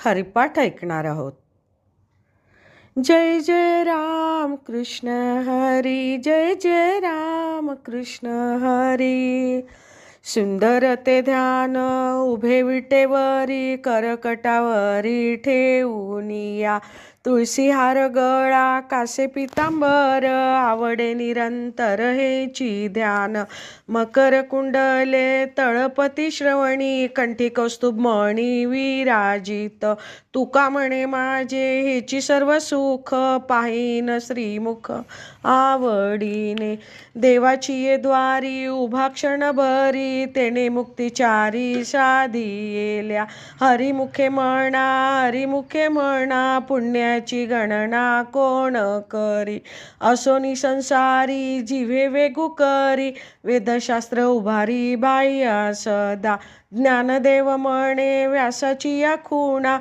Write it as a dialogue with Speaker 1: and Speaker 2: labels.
Speaker 1: हरिपाठ ऐकणार आहोत. जय जय राम कृष्ण हरी, जय जय राम कृष्ण हरी. सुंदर ते ध्यान उभे विटेवरी, करकटावरी ठेवूनिया. तुळसी हार गळा कासे पितांबर, आवडे निरंतर हेची ध्यान. मकर कुंडले तळपती श्रवणी, कंठी कौस्तुभ मणी विराजित. तुका म्हणे माझे हेची सर्व सुख, पाहिन श्रीमुख आवडीने. देवाची ये द्वारी उभा क्षणभरी, तेने मुक्तिचारी साधियेल्या. हरिमुखे म्हणा, हरिमुखे म्हणा, पुण्याची गणना कोण करी. असोनी संसारी जिव्हे वेगू करी, वेदशास्त्र उभारी बाह्य सदा. ज्ञानदेव म्हणे व्यासाची या खुणा,